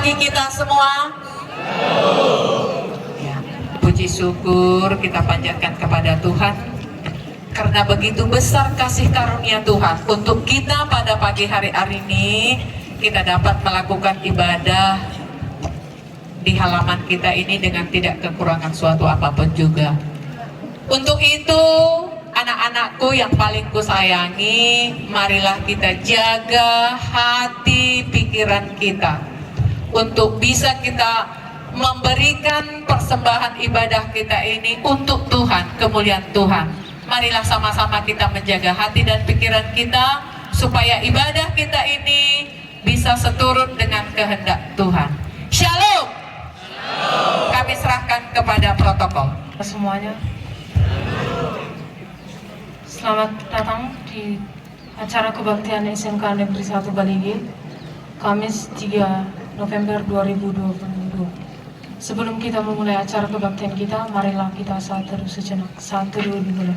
bagi kita semua? Ya, puji syukur kita panjatkan kepada Tuhan karena begitu besar kasih karunia Tuhan untuk kita pada pagi hari ini. Kita dapat melakukan ibadah di halaman kita ini dengan tidak kekurangan suatu apapun juga. Untuk itu, anak-anakku yang paling kusayangi, marilah kita jaga hati pikiran kita untuk bisa kita memberikan persembahan ibadah kita ini untuk Tuhan, kemuliaan Tuhan. Marilah sama-sama kita menjaga hati dan pikiran kita supaya ibadah kita ini bisa seturut dengan kehendak Tuhan. Shalom. Kami serahkan kepada protokol. Semuanya, selamat datang di acara kebaktian SMK Negeri 1 Baligi, Kamis 3 November 2022. Sebelum kita memulai acara kebaktian kita, marilah kita saat teduh sejenak. Saat teduh dimulai.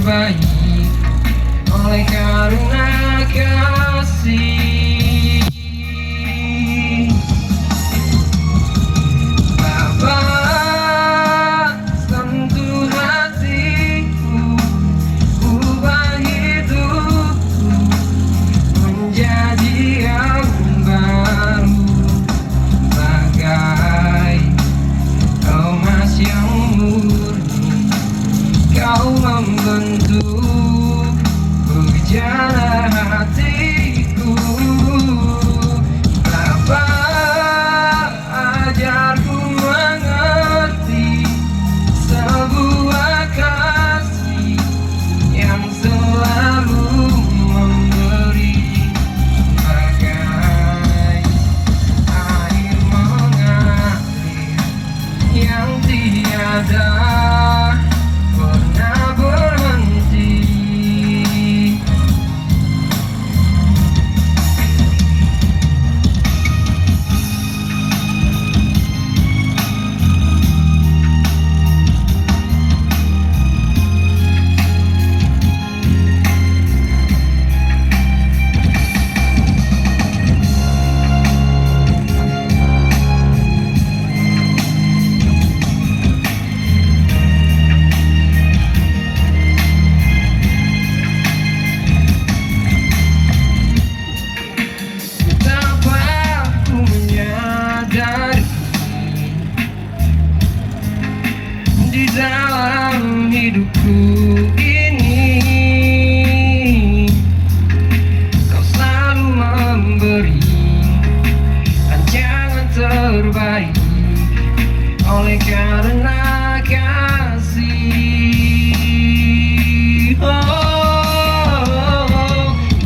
terbaik oleh karena kasih. Bapa, sentuh hatiku, ubah hidupku menjadi yang baru, bagai emas yang murni. Kau membentuk bujana hatiku. Bapa, ajarku mengerti sebuah kasih yang selalu memberi, bagai air mengalir yang tiada pernah berhenti. Betapa aku menyadari di dalam hidupku ini kau selalu memberi rancangan terbaik oleh karena kasih.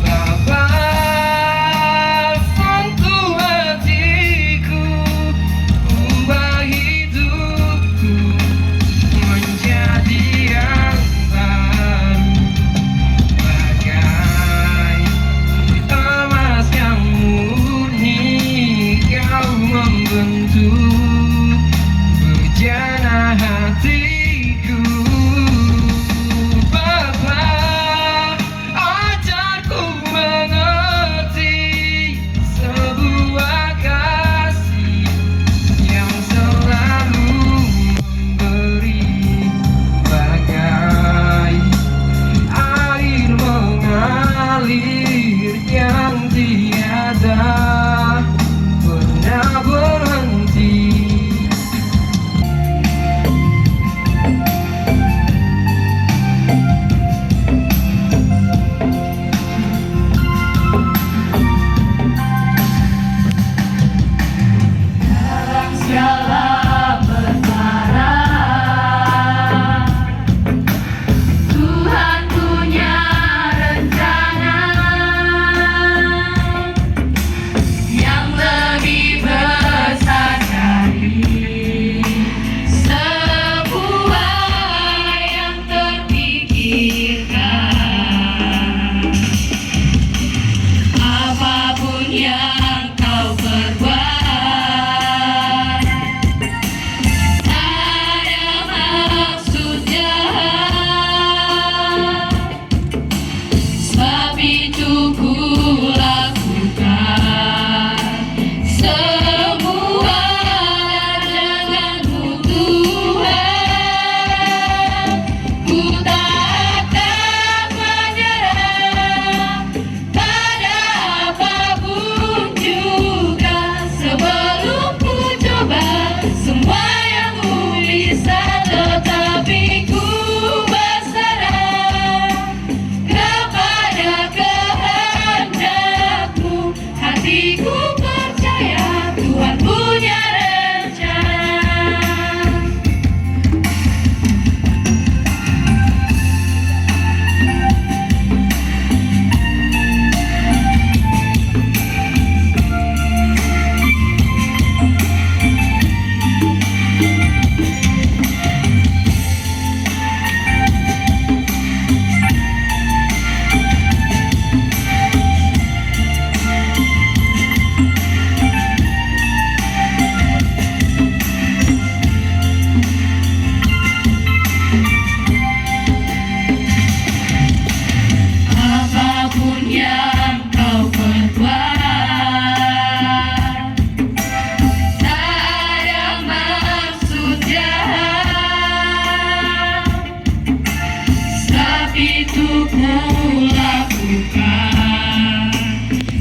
Bapa, sentuh hatiku, ubah hidupku menjadi yang baru, bagai emas yang murni. Kau membentuk bujana hatiku. Bapa, ajarku mengerti sebuah kasih yang selalu memberi, bagai air mengalir yang tiada pernah berhenti. Segala perkara Tuhan punya rencana yang lebih besar dari sebuah yang terpikirkan. Apapun yang kau perbuat, ada maksud jahat. Sebab itu ku lakukan semua denganmu Tuhan. Ku taatkan itu ku lakukan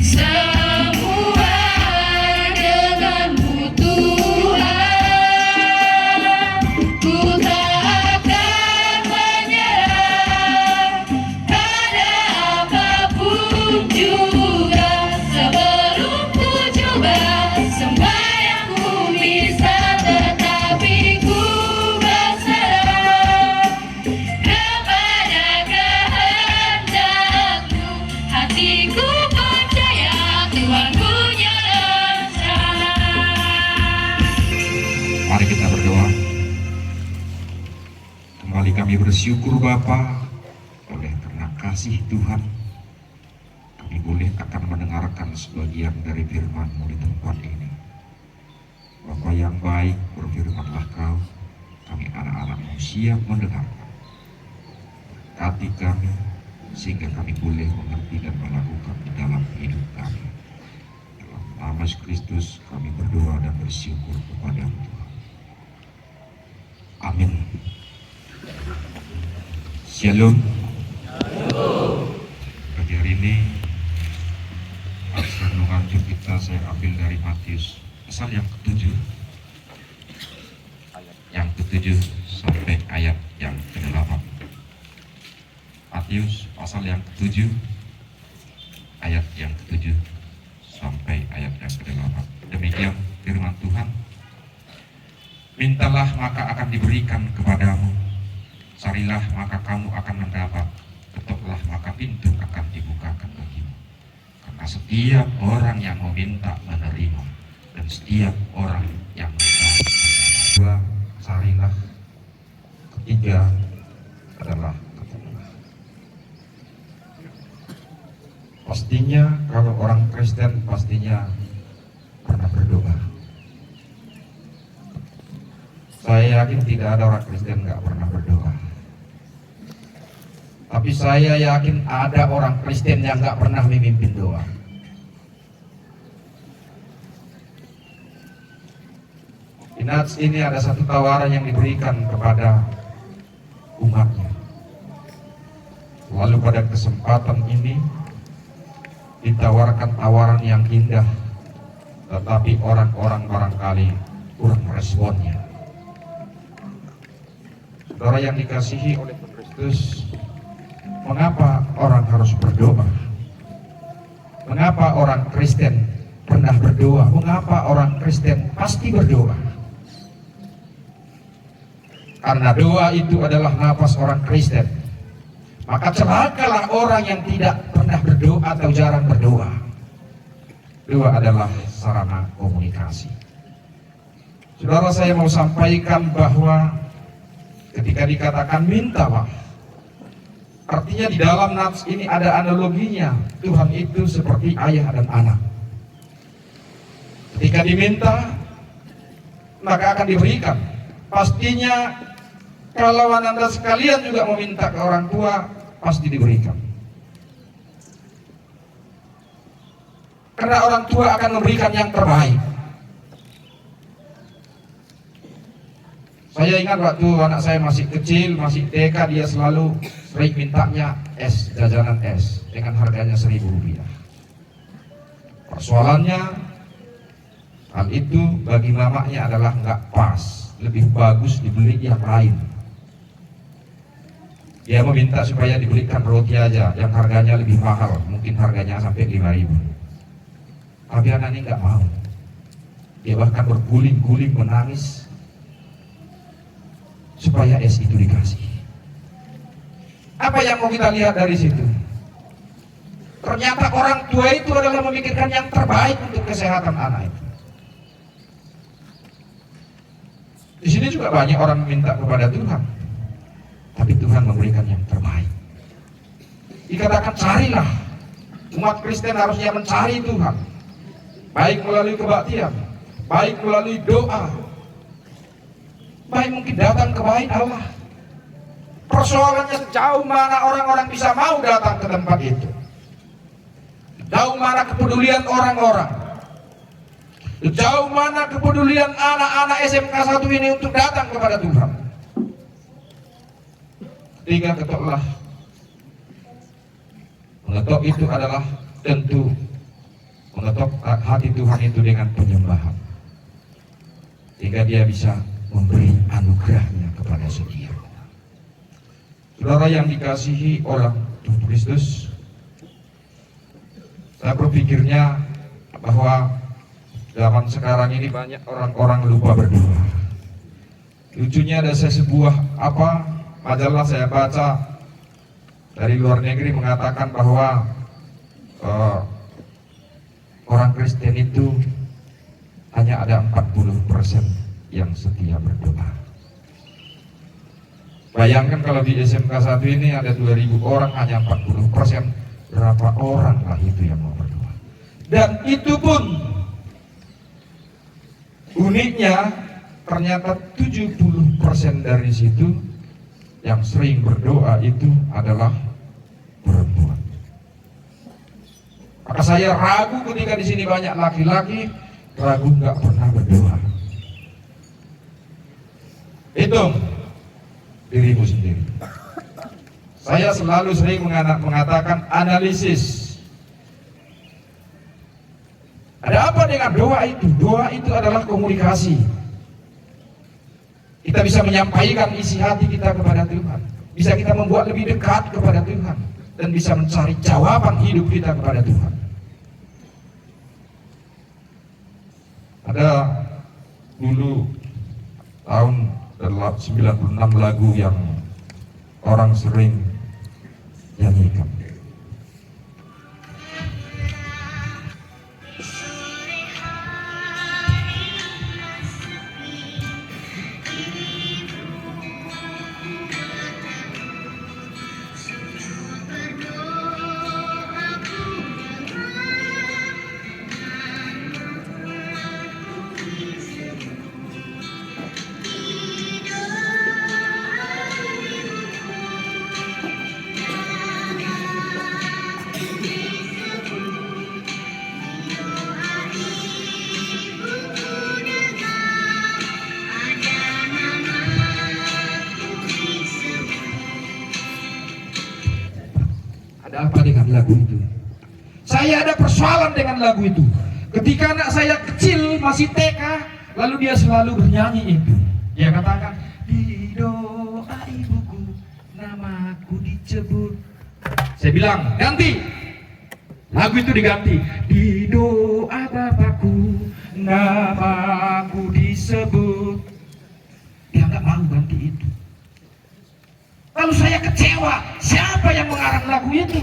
semua denganmu Tuhan. Ku tak akan menyerah pada apapun juga, sebelum ku coba semua yang ku bisa, tetapi ku berserah kepada kehendak-Mu. Hatiku percaya Tuhan punya rencana. Mari kita berdoa. Kembali kami bersyukur Bapa, oleh karena kasih Tuhan kami boleh akan mendengarkan sebagian dari firman-Mu di tempat ini. Bapa yang baik, berfirmanlah Kau, kami anak-anak-Mu siap mendengarkan. Berkati kami sehingga kami boleh mengerti dan melakukan di dalam hidup kami. Dalam nama Yesus Kristus kami berdoa dan bersyukur kepada-Mu Tuhan. Amin. Shalom. Pagi hari ini renungan kita saya ambil dari Matius pasal yang ke-7, yang ke-7 sampai ayat yang ke-8. Matius pasal yang ke-7 ayat yang ke-7 sampai ayat yang ke-8. Demikian firman Tuhan. Mintalah maka akan diberikan kepadamu, carilah maka kamu akan mendapat, ketoklah maka pintu akan dibukakan bagimu. Karena setiap orang yang meminta menerima, dan setiap orang yang mencari menerima. Dua, carilah. Ketiga adalah ketoklah. Pastinya kalau orang Kristen pastinya pernah berdoa. Saya yakin tidak ada orang Kristen nggak pernah berdoa. Tapi saya yakin ada orang Kristen yang nggak pernah memimpin doa. Di Nats ini ada satu tawaran yang diberikan kepada umatnya. Lalu pada kesempatan ini ditawarkan tawaran yang indah, tetapi orang-orang barangkali kurang meresponnya. Saudara yang dikasihi oleh Kristus, mengapa orang harus berdoa? Mengapa orang Kristen pernah berdoa? Mengapa orang Kristen pasti berdoa? Karena doa itu adalah nafas orang Kristen. Maka celakalah orang yang tidak pernah berdoa atau jarang berdoa. Doa adalah sarana komunikasi. Saudara, saya mau sampaikan bahwa ketika dikatakan mintalah, artinya di dalam nats ini ada analoginya. Tuhan itu seperti ayah dan anak. Ketika diminta, maka akan diberikan. Pastinya kalau Anda sekalian juga meminta ke orang tua, pasti diberikan. Karena orang tua akan memberikan yang terbaik. Saya ingat waktu anak saya masih kecil, masih TK, dia selalu sering mintanya es, jajanan es dengan harganya Rp1.000. Persoalannya, hal itu bagi mamanya adalah nggak pas, lebih bagus dibeli yang lain. Dia meminta supaya dibelikan roti aja yang harganya lebih mahal, mungkin harganya sampai Rp5.000. Tapi anak ini nggak mau. Dia bahkan berguling-guling menangis supaya es itu dikasih. Apa yang mau kita lihat dari situ? Ternyata orang tua itu adalah memikirkan yang terbaik untuk kesehatan anak itu. Di sini juga banyak orang meminta kepada Tuhan, tapi Tuhan memberikan yang terbaik. Dikatakan carilah. Umat Kristen harusnya mencari Tuhan, baik melalui kebaktian, baik melalui doa, baik mungkin datang ke bait Allah. Persoalannya sejauh mana orang-orang bisa mau datang ke tempat itu, sejauh mana kepedulian orang-orang, sejauh mana kepedulian anak-anak SMK 1 ini untuk datang kepada Tuhan. Ketika ketoklah, Mengetok itu adalah tentu mengetok hati Tuhan itu dengan penyembahan, sehingga dia bisa memberi anugerahnya kepada setiap orang. Saudara yang dikasihi oleh Tuhan Kristus, saya berpikirnya bahwa zaman sekarang ini banyak orang-orang lupa berdoa. Lucunya ada sebuah majalah saya baca dari luar negeri mengatakan bahwa orang Kristen itu hanya ada 40% yang setia berdoa. Bayangkan kalau di SMK 1 ini ada 2000 orang, hanya 40%, berapa orang lah itu yang mau berdoa. Dan itu pun uniknya ternyata 70% dari situ yang sering berdoa itu adalah perempuan. Maka saya ragu ketika di sini banyak laki-laki, ragu nggak pernah berdoa. Hitung dirimu sendiri. Saya selalu sering mengatakan analisis. Ada apa dengan doa itu? Doa itu adalah komunikasi. Kita bisa menyampaikan isi hati kita kepada Tuhan. Bisa kita membuat lebih dekat kepada Tuhan. Dan bisa mencari jawaban hidup kita kepada Tuhan. Ada dulu tahun 96 lagu yang orang sering nyanyikan. Ada apa dengan lagu itu? Saya ada persoalan dengan lagu itu. Ketika anak saya kecil masih TK, lalu dia selalu bernyanyi itu. Dia katakan, di doa ibuku namaku disebut. Saya bilang, ganti. Lagu itu diganti. Di doa bapakku namaku disebut. Dia nggak mau ganti itu. Lalu saya kecewa, siapa yang mengarang lagu itu?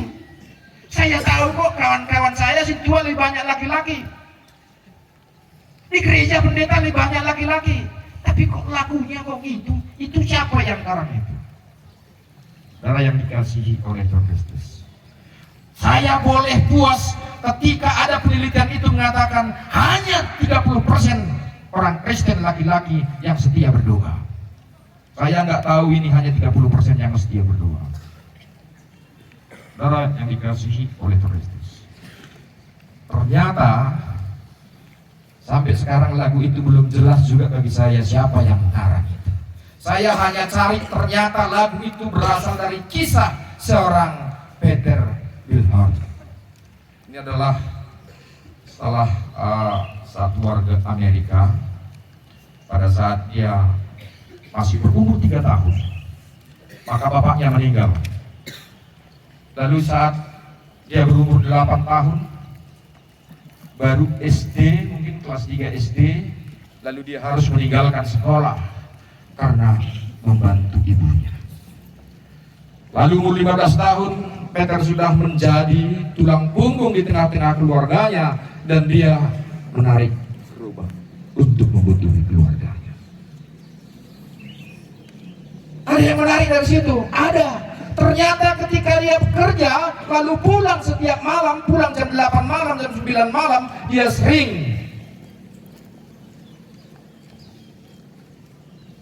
Saya tahu kok kawan-kawan saya sih tua lebih banyak laki-laki. Di gereja pendeta lebih banyak laki-laki. Tapi kok lagunya kok gitu? Itu siapa yang karang itu? Saudara yang dikasihi oleh Tuhan Kristus, saya boleh puas ketika ada penelitian itu mengatakan hanya 30% orang Kristen laki-laki yang setia berdoa. Saya nggak tahu ini hanya 30% yang setia berdoa. Saudara yang dikasihi oleh Tuhan Kristus, ternyata sampai sekarang lagu itu belum jelas juga bagi saya siapa yang mengarang itu. Saya hanya cari, ternyata lagu itu berasal dari kisah seorang Peter Bilhart. Ini adalah salah satu warga Amerika pada saat dia masih berumur 3 tahun, maka bapaknya meninggal. Lalu saat dia berumur 8 tahun, baru SD, mungkin kelas 3 SD, lalu dia harus meninggalkan sekolah karena membantu ibunya. Lalu umur 15 tahun, Peter sudah menjadi tulang punggung di tengah-tengah keluarganya, dan dia menarik gerobak untuk membutuhkan keluarganya. Ada yang menarik dari situ? Ada. Ternyata ketika dia bekerja, lalu pulang setiap malam, pulang jam 8 malam, jam 9 malam, dia sering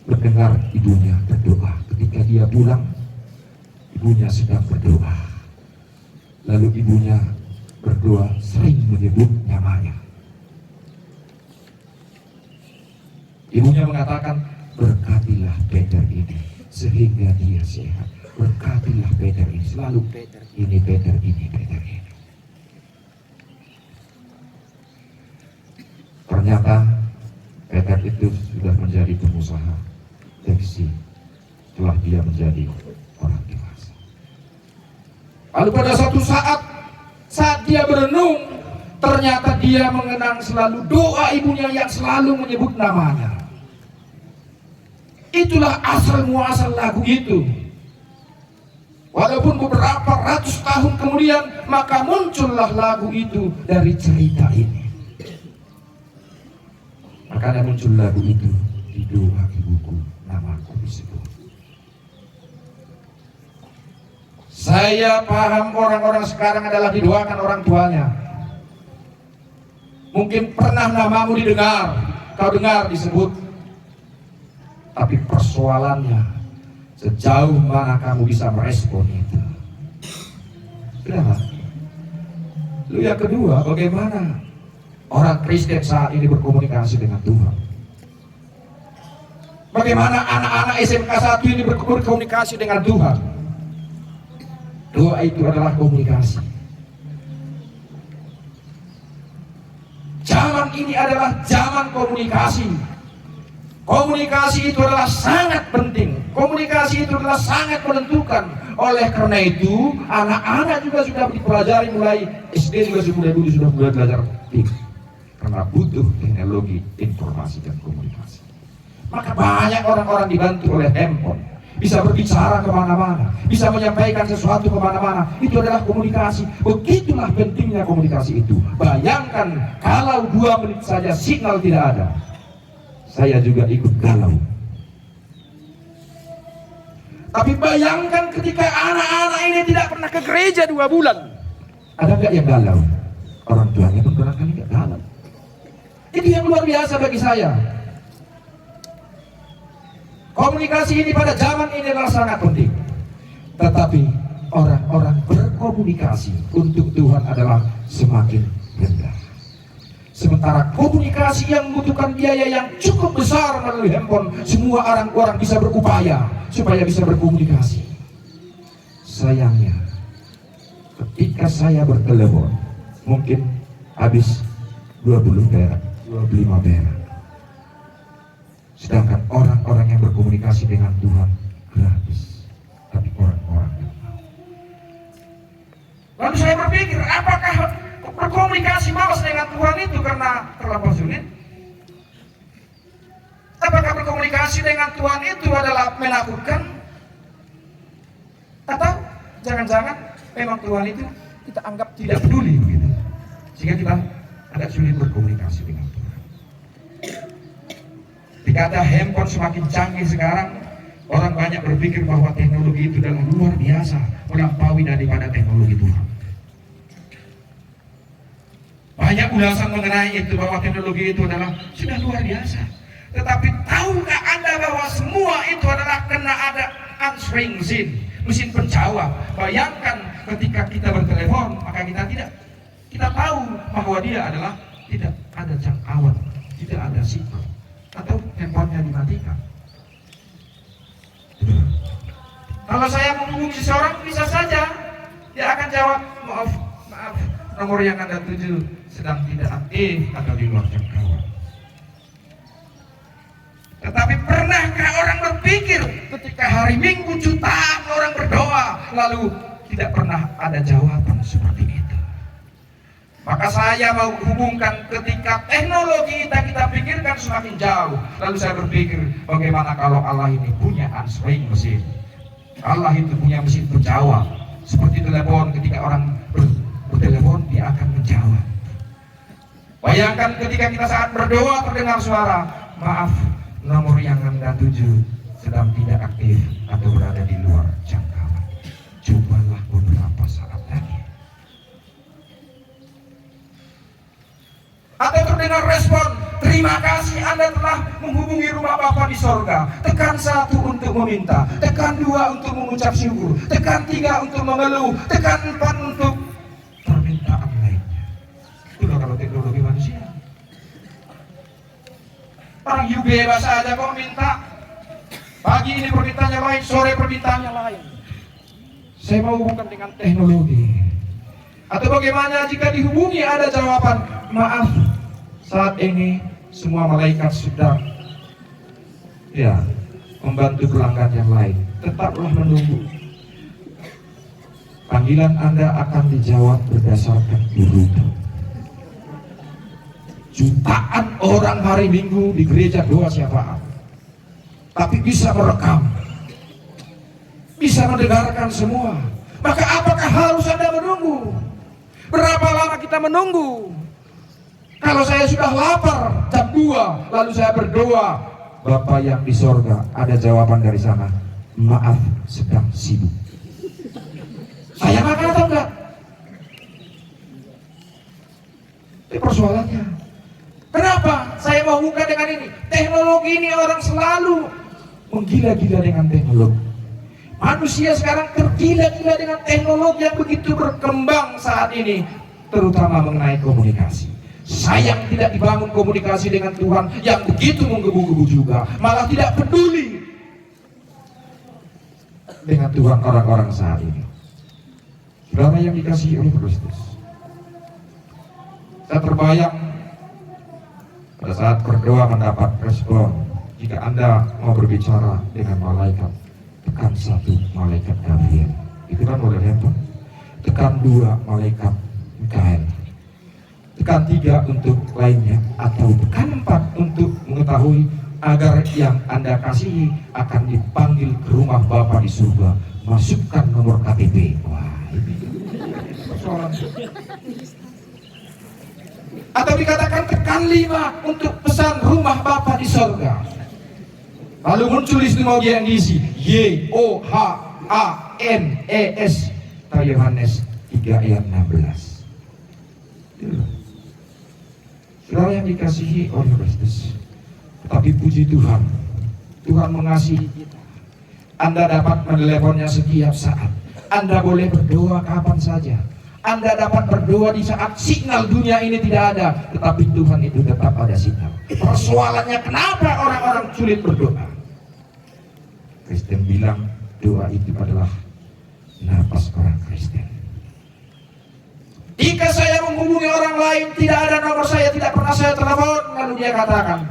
mendengar ibunya berdoa. Ketika dia pulang, ibunya sedang berdoa. Lalu ibunya berdoa, sering menyebut namanya. Ibunya mengatakan, berkatilah Peter ini sehingga dia sehat. Berkatilah Peter ini, selalu Peter ini, Peter ini, Peter ini. Ternyata Peter itu sudah menjadi pengusaha teksi setelah dia menjadi orang dewasa. Lalu pada suatu saat dia berenung, ternyata dia mengenang selalu doa ibunya yang selalu menyebut namanya. Itulah asal muasal lagu itu. Walaupun beberapa ratus tahun kemudian, maka muncullah lagu itu dari cerita ini. Makanya muncul lagu itu, di doa ibuku namaku disebut. Saya paham orang-orang sekarang adalah didoakan orang tuanya. Mungkin pernah namamu didengar, kau dengar disebut. Tapi persoalannya, sejauh mana kamu bisa merespon itu. Kenapa? Lalu yang kedua, bagaimana orang Kristen saat ini berkomunikasi dengan Tuhan? Bagaimana anak-anak SMK 1 ini berkomunikasi dengan Tuhan? Doa itu adalah komunikasi. Zaman ini adalah zaman komunikasi. Komunikasi itu adalah sangat penting. Komunikasi itu adalah sangat menentukan. Oleh karena itu, anak-anak juga sudah dipelajari mulai SD juga sudah mulai belajar TIK. Karena butuh teknologi informasi dan komunikasi. Maka banyak orang-orang dibantu oleh handphone. Bisa berbicara kemana-mana, bisa menyampaikan sesuatu kemana-mana. Itu adalah komunikasi. Begitulah pentingnya komunikasi itu. Bayangkan kalau 2 menit saja signal tidak ada, saya juga ikut galau. Tapi bayangkan ketika anak-anak ini tidak pernah ke gereja 2 bulan, ada nggak yang galau? Orang tuanya pun barangkali nggak galau. Itu yang luar biasa bagi saya. Komunikasi ini pada zaman ini adalah sangat penting. Tetapi orang-orang berkomunikasi untuk Tuhan adalah semakin rendah. Sementara komunikasi yang membutuhkan biaya yang cukup besar melalui handphone, semua orang-orang bisa berupaya supaya bisa berkomunikasi. Sayangnya, ketika saya bertelepon, mungkin habis 20 perak, 25 perak. Sedangkan orang-orang yang berkomunikasi dengan Tuhan gratis. Tapi orang-orang yang mau. Lalu saya berpikir, apakah berkomunikasi malas dengan Tuhan itu karena terlalu sulit? Apakah berkomunikasi dengan Tuhan itu adalah menakutkan? Atau jangan-jangan memang Tuhan itu kita anggap tidak peduli begitu, sehingga kita agak sulit berkomunikasi dengan Tuhan. Dikata handphone semakin canggih sekarang, orang banyak berpikir bahwa teknologi itu adalah luar biasa, melampaui daripada teknologi Tuhan. Banyak ulasan mengenai itu, bahwa teknologi itu adalah sudah luar biasa. Tetapi tahukah Anda bahwa semua itu adalah karena ada answering mesin penjawab. Bayangkan ketika kita bertelepon, maka kita tahu bahwa dia adalah tidak ada jangkauan, tidak ada signal, atau handphonenya dimatikan. Kalau saya menghubungi seseorang, bisa saja dia akan jawab, maaf, nomor yang Anda tuju sedang tidak aktif atau di luar jangkauan. Tetapi pernahkah orang berpikir ketika hari Minggu jutaan orang berdoa, lalu tidak pernah ada jawaban seperti itu? Maka saya mau hubungkan ketika teknologi kita pikirkan semakin jauh, lalu saya berpikir, bagaimana kalau Allah ini punya answering mesin? Allah itu punya mesin penjawab. Seperti telepon, ketika orang bertelepon, dia akan menjawab. Bayangkan ketika kita saat berdoa terdengar suara, maaf, nomor yang Anda tuju sedang tidak aktif atau berada di luar jangkauan. Cobalah beberapa saat lagi. Atau terdengar respon, terima kasih Anda telah menghubungi rumah Bapa di sorga. Tekan 1 untuk meminta, tekan 2 untuk mengucap syukur, tekan 3 untuk mengeluh, tekan 4 untuk permintaan lainnya. Itulah kalau teknologi manusia. Orang you bebas aja kok minta. Pagi ini permintaannya lain, sore permintaannya lain. saya mau hubungkan dengan teknologi? Atau bagaimana jika dihubungi ada jawaban, maaf, saat ini semua malaikat sedang membantu pelanggan yang lain. Tetaplah menunggu. Panggilan Anda akan dijawab berdasarkan urutan. Jutaan orang hari Minggu di gereja doa syafaat, tapi bisa merekam, bisa mendengarkan semua. Maka apakah harus Anda menunggu? Berapa lama kita menunggu? Kalau saya sudah lapar jam 2, lalu saya berdoa, Bapa yang di sorga, ada jawaban dari sana, maaf sedang sibuk. Saya makan atau enggak? Itu persoalannya. Kenapa saya mau buka dengan ini? Teknologi ini orang selalu menggila-gila dengan teknologi. Manusia sekarang tergila-gila dengan teknologi yang begitu berkembang saat ini, terutama mengenai komunikasi. Sayang tidak dibangun komunikasi dengan Tuhan yang begitu menggebu-gebu juga, malah tidak peduli dengan Tuhan orang-orang saat ini. Saudara yang dikasihi oleh Kristus, saya terbayang pada saat berdoa mendapat respon. Jika Anda mau berbicara dengan malaikat, tekan 1 malaikat Gabriel, itu kan boleh handphone. Tekan 2 malaikat Mikael, tekan 3 untuk lainnya, atau tekan 4 untuk mengetahui agar yang Anda kasihi akan dipanggil ke rumah Bapa di surga. Masukkan nomor KTP. Wah, ini persoalan. Atau dikatakan tekan 5 untuk pesan rumah Bapa di surga. Lalu muncul teknologi yang diisi YOHANES, Yohanes 3 ayat 16. Saudara yang dikasihi oleh Kristus, tapi puji Tuhan, Tuhan mengasihi kita. Anda dapat meneleponnya setiap saat. Anda boleh berdoa kapan saja. Anda dapat berdoa di saat signal dunia ini tidak ada, tetapi Tuhan itu tetap ada signal. Persoalannya kenapa orang-orang sulit berdoa? Kristen bilang doa itu adalah napas orang Kristen. Jika saya menghubungi orang lain, tidak ada nomor saya, tidak pernah saya telepon, lalu dia katakan,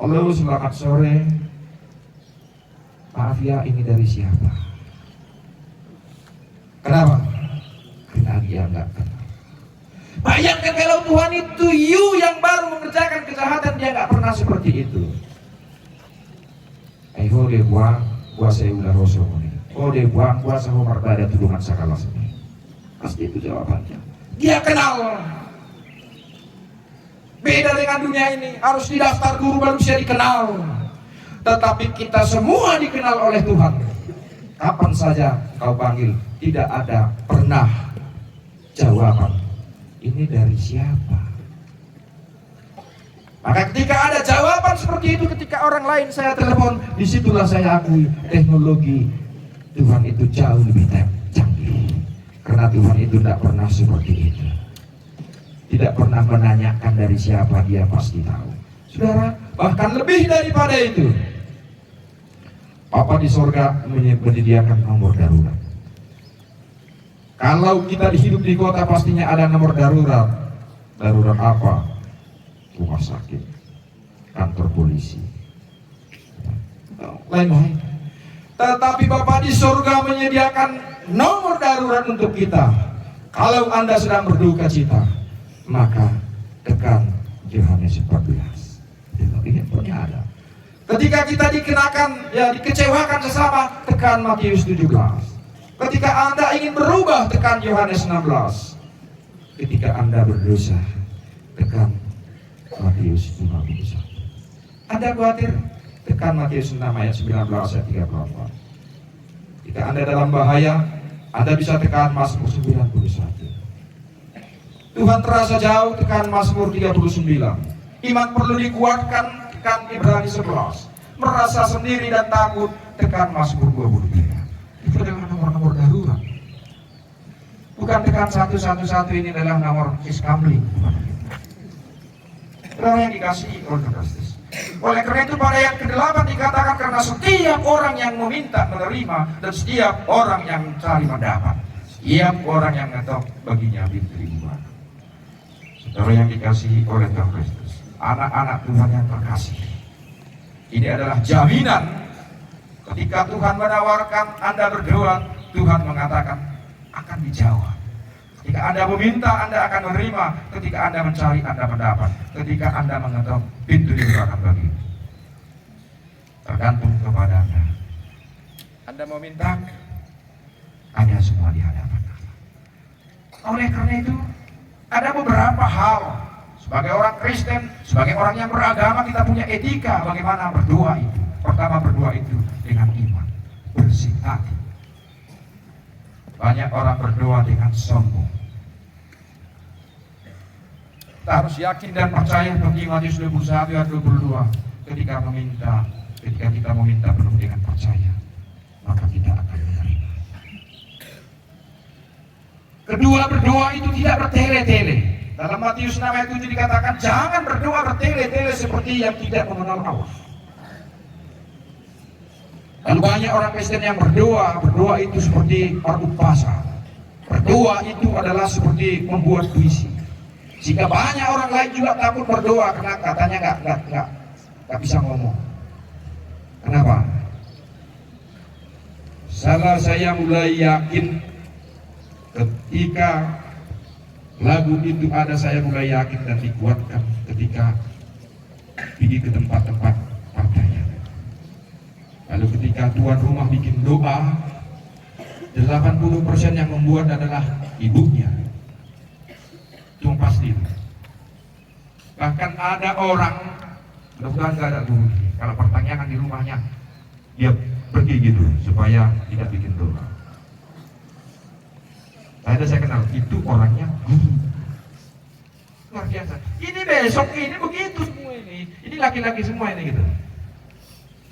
halo selamat sore, maaf ya, ini dari siapa? Kenapa? Karena dia nggak kenal. Bayangkan kalau Tuhan itu you yang baru mengerjakan kejahatan, dia nggak pernah seperti itu. Ayo deh buang, gua saya udah rosok ini. Oh deh buang, gua sama berbeda tudungan sakala sini. Pasti itu jawabannya. Dia kenal. Beda dengan dunia ini, harus didaftar guru baru bisa dikenal. Tetapi kita semua dikenal oleh Tuhan. Kapan saja kau panggil, tidak ada pernah jawaban. Ini dari siapa? Maka ketika ada jawaban seperti itu, ketika orang lain saya telepon, disitulah saya akui teknologi Tuhan itu jauh lebih canggih. Karena Tuhan itu tidak pernah seperti itu. Tidak pernah menanyakan dari siapa, dia pasti tahu. Saudara, bahkan lebih daripada itu, Bapa di sorga menyediakan nomor darurat. Kalau kita hidup di kota, pastinya ada nomor darurat. Darurat apa? Rumah sakit, kantor polisi, lain-lain. Tetapi Bapa di surga menyediakan nomor darurat untuk kita. Kalau Anda sedang berduka cita, maka tekan Yohanes 14. Ini punya ada. Ketika kita dikecewakan sesama, tekan Matius 17. Ketika Anda ingin berubah, tekan Yohanes 16. Ketika Anda berdosa, tekan Matius 51. Anda khawatir, tekan Matius 6 ayat 19 ayat 34. Jika Anda dalam bahaya, Anda bisa tekan Mazmur 91. Tuhan terasa jauh, tekan Mazmur 39. Iman perlu dikuatkan, tekan Ibrani 11. Merasa sendiri dan takut, tekan Mazmur 23. Itu adalah nomor-nomor darurat. Bukan tekan 111, ini adalah nomor iskamling. Orang yang dikasihi oleh Kristus. Oleh karena itu pada ayat ke-8 dikatakan karena setiap orang yang meminta menerima dan setiap orang yang mencari mendapat. Setiap orang yang ngetok baginya pintu dibuka. Saudara yang dikasihi oleh Tuhan Kristus, anak-anak Tuhan yang terkasih, ini adalah jaminan ketika Tuhan menawarkan Anda berdoa, Tuhan mengatakan akan dijawab. Ketika Anda meminta, Anda akan menerima. Ketika Anda mencari, Anda mendapat. Ketika Anda mengetok, pintu dibukakan bagi. Tergantung kepada Anda. Anda meminta, ada semua di hadapan Allah. Oleh karena itu, ada beberapa hal sebagai orang Kristen, sebagai orang yang beragama, kita punya etika bagaimana berdoa itu. Pertama, berdoa itu dengan iman, bersih hati. Banyak orang berdoa dengan sombong. Kita harus yakin dan percaya bagi Matius 21 ayat 22. Ketika kita meminta penuh dengan percaya, maka kita akan menerima. Kedua, berdoa itu tidak bertele-tele. Dalam Matius 6 ayat 7 dikatakan, jangan berdoa bertele-tele seperti yang tidak mengenal Allah. Lalu banyak orang Kristen yang berdoa itu seperti perupasa. Berdoa itu adalah seperti membuat puisi. Sehingga banyak orang lain juga takut berdoa karena katanya nggak bisa ngomong. Kenapa? Saya mulai yakin ketika lagu itu ada, saya mulai yakin dan dikuatkan ketika pergi ke tempat-tempat partainya. Lalu ketika tuan rumah bikin doa, 80% yang membuat adalah ibunya. Itu pasti. Bahkan ada orang, mudah-mudahan gak ada dulu, kalau pertanyaan di rumahnya, dia pergi gitu supaya tidak bikin doa. Saya kenal, itu orangnya guru. Luar biasa. Ini besok, ini begitu semua ini. Ini laki-laki semua ini gitu.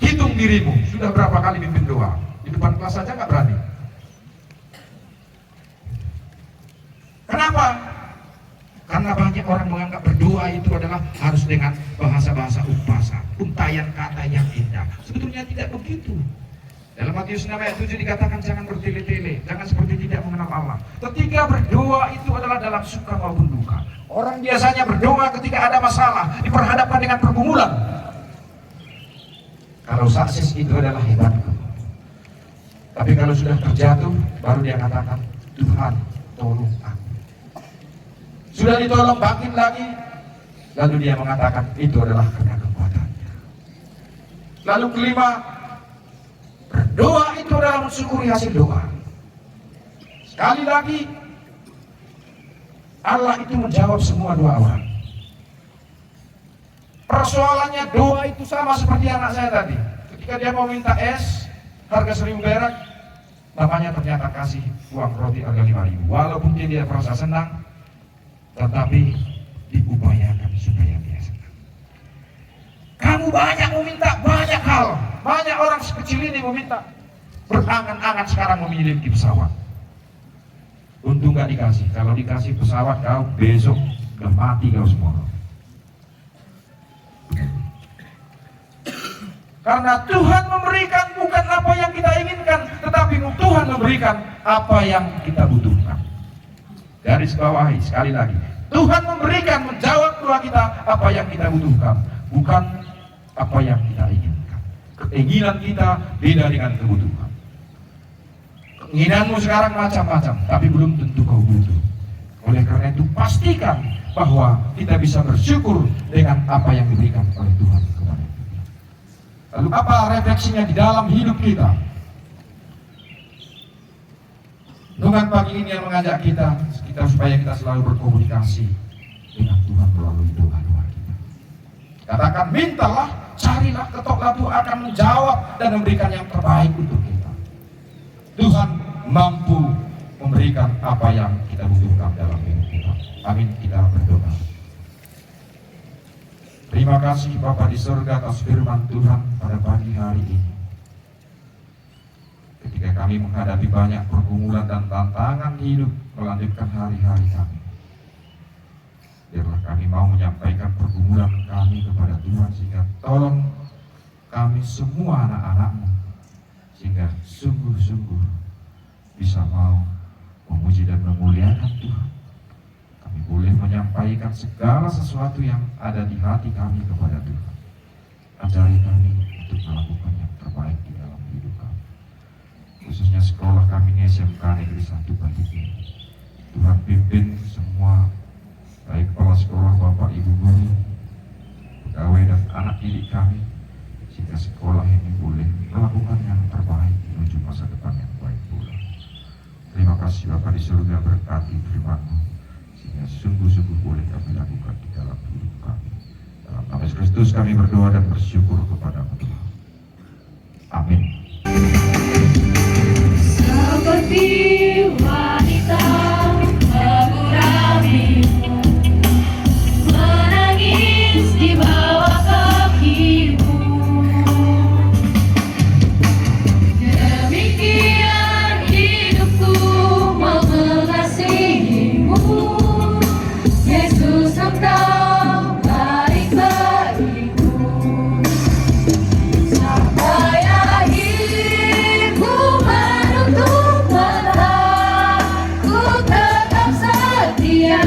Hitung dirimu, sudah berapa kali mimpin doa? Di depan kelas saja nggak berani. Kenapa? Karena banyak orang menganggap berdoa itu adalah harus dengan bahasa-bahasa upasa, untayan kata yang indah. Sebetulnya tidak begitu. Dalam Matius 6 ayat 7 dikatakan jangan bertele-tele, jangan seperti tidak mengenal Allah. Ketika berdoa itu adalah dalam suka maupun duka. Orang biasanya berdoa ketika ada masalah, diperhadapkan dengan pergumulan. Kalau sukses itu adalah hebatku. Tapi kalau sudah terjatuh, baru dia katakan, Tuhan tolong aku. Sudah ditolong bangkit lagi, lalu dia mengatakan itu adalah karena kekuatannya. Lalu kelima, berdoa itu adalah mensyukuri hasil doa. Sekali lagi, Allah itu menjawab semua doa orang. Persoalannya doa itu sama seperti anak saya tadi. Ketika dia mau minta es harga 1.000 perak, bapaknya ternyata kasih uang roti harga 5.000. Walaupun dia merasa senang, tetapi diupayakan supaya dia senang. Kamu banyak meminta banyak hal. Banyak orang sekecil ini meminta, berangan-angan sekarang memiliki pesawat. Untung gak dikasih. Kalau dikasih pesawat, kau besok udah mati kau semua. Karena Tuhan memberikan bukan apa yang kita inginkan, tetapi Tuhan memberikan apa yang kita butuhkan. Garis bawahi sekali lagi, Tuhan memberikan, menjawab doa kita apa yang kita butuhkan, bukan apa yang kita inginkan. Keinginan kita beda dengan kebutuhan. Keinginanmu sekarang macam-macam, tapi belum tentu kau butuh. Oleh karena itu pastikan bahwa kita bisa bersyukur dengan apa yang diberikan oleh Tuhan kepada kita. Lalu apa refleksinya di dalam hidup kita? Renungan pagi ini yang mengajak kita supaya kita selalu berkomunikasi dengan Tuhan melalui doa-doa kita. Katakan, mintalah, carilah, ketoklah, Tuhan akan menjawab dan memberikan yang terbaik untuk kita. Tuhan mampu memberikan apa yang kita butuhkan dalam hidup kita. Amin, kita berdoa. Terima kasih Bapa di surga atas firman Tuhan pada pagi hari ini. Ketika kami menghadapi banyak pergumulan dan tantangan hidup melanjutkan hari-hari kami, Biarlah kami mau menyampaikan pergumulan kami kepada Tuhan, sehingga tolong kami semua anak-anak-Mu, sehingga sungguh-sungguh bisa mau memuji dan memuliakan Tuhan. Kami boleh menyampaikan segala sesuatu yang ada di hati kami kepada Tuhan. Ajari kami untuk melakukan yang terbaik di dalam hidup kami, khususnya sekolah kami di SMK Negeri 1 Baligin. Tuhan pimpin semua, baik kepala sekolah, bapak, ibu guru, pegawai dan anak didik kami, sehingga sekolah ini boleh melakukan yang terbaik menuju masa depan yang baik pula. Terima kasih Bapa di surga, berkati firman-Mu, sehingga sungguh-sungguh boleh kami lakukan di dalam hidup kami. Dalam nama Yesus Kristus kami berdoa dan bersyukur kepada-Mu Tuhan. Amin. Seperti wanita mengurapi, menangis di bawah kaki-Mu. Demikian hidupku mau mengasihi-Mu, Yesus, Engkau baik bagiku. Sampai akhirku menutup mata, ku tetap setia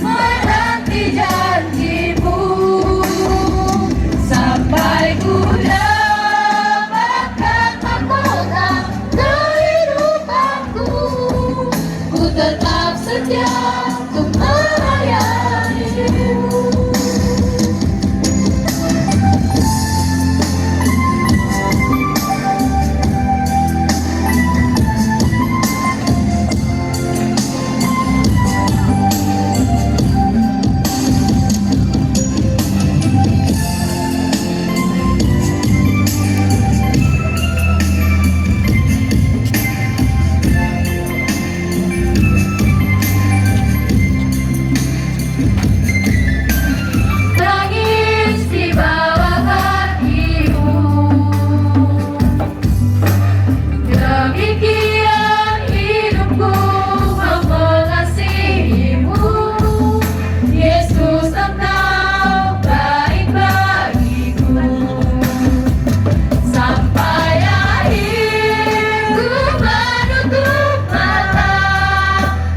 menanti janji-Mu. Sampai ku dapatkan mahkota kehidupanku, ku tetap setia untuk melayani-Mu. Nangis di bawah kaki-Mu. Demikian hidupku mau mengasihi-Mu, Yesus, Engkau baik bagiku. Sampai akhirku menutup mata,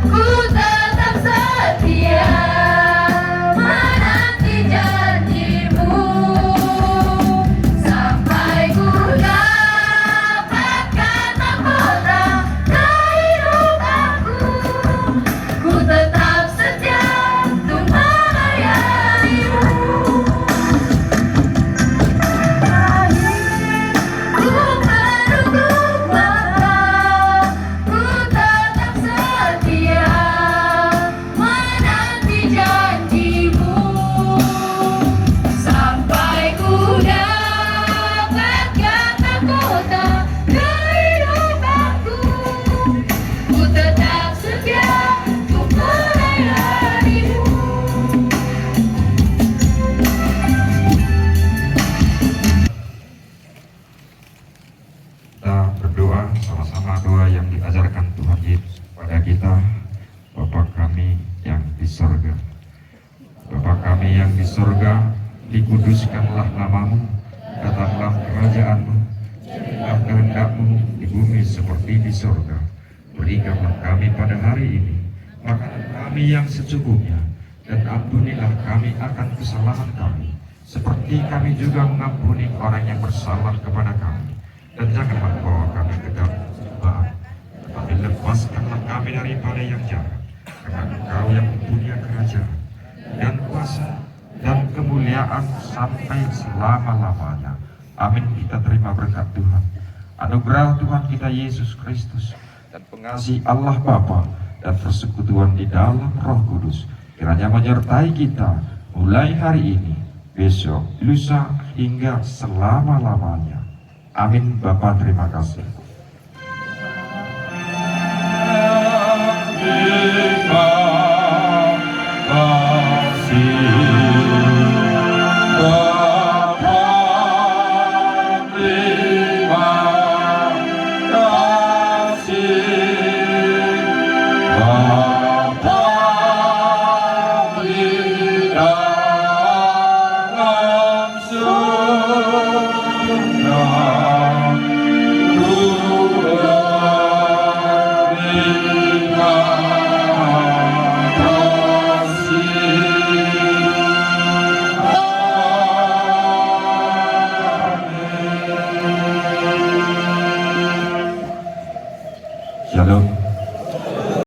ku tetap setia menanti janji-Mu. Sampai ku dapatkan mahkota kehidupanku, ku tetap setia untuk melayani-Mu. Ku menutup mata, ku tetap setia menanti janji-Mu. Sampai ku dapatkan mahkota kehidupanku, ku tetap setia untuk melayani-Mu. Kita berdoa sama-sama, doa yang diajarkan Tuhan Yesus kepada kita. Bapa kami yang di sorga, Bapa kami yang di sorga, dikuduskanlah nama-Mu, datanglah kerajaan-Mu, jadilah kehendak-Mu di bumi seperti di sorga. Berikanlah kami pada hari ini makanan kami yang secukupnya, dan ampunilah kami akan kesalahan kami, seperti kami juga mengampuni orang yang bersalah kepada kami. Dan janganlah bawa kami ke dalam cobaan, tetapi lepaskanlah kami daripada yang jahat, karena Engkau yang mempunyai kerajaan dan kuasa dan kemuliaan sampai selama-lamanya. Amin. Kita terima berkat Tuhan, anugerah Tuhan kita Yesus Kristus, dan pengasih Allah Bapa dan persekutuan di dalam Roh Kudus kiranya menyertai kita mulai hari ini, besok, lusa, hingga selama-lamanya. Amin. Bapa, terima kasih. Terima kasih. Shalom.